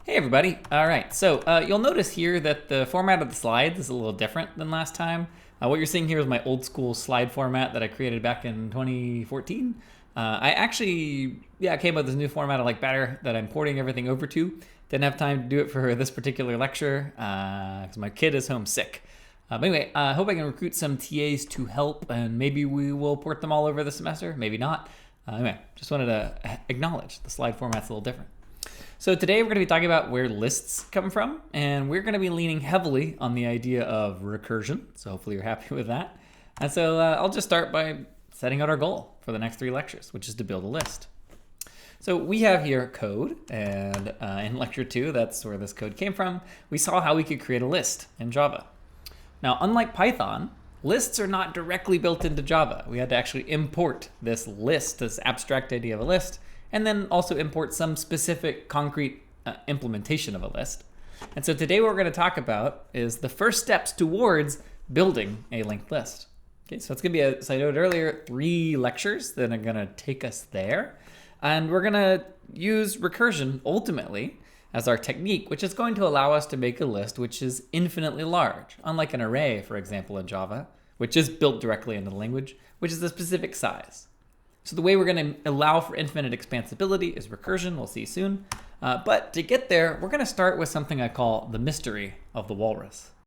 Hey everybody. All right, so you'll notice here that the format of the slides is a little different than last time. What you're seeing here is my old school slide format that I created back in 2014. I actually, came up with this new format I like better that I'm porting everything over to. Didn't have time to do it for this particular lecture because my kid is home sick. But anyway, I hope I can recruit some TAs to help, and maybe we will port them all over the semester, maybe not. Anyway, just wanted to acknowledge the slide format's a little different. So today we're going to be talking about where lists come from, and we're going to be leaning heavily on the idea of recursion. So hopefully you're happy with that. And so I'll just start by setting out our goal for the next 3 lectures, which is to build a list. So we have here code, and in lecture 2, that's where this code came from. We saw how we could create a list in Java. Now, unlike Python, lists are not directly built into Java. We had to actually import this list, this abstract idea of a list, and then also import some specific concrete implementation of a list. And so today what we're going to talk about is the first steps towards building a linked list. Okay, so it's going to be, as I noted earlier, 3 lectures that are going to take us there. And we're going to use recursion ultimately as our technique, which is going to allow us to make a list which is infinitely large, unlike an array, for example, in Java, which is built directly into the language, which is a specific size. So the way we're going to allow for infinite expansibility is recursion. We'll see soon. But to get there, we're going to start with something I call the mystery of the walrus.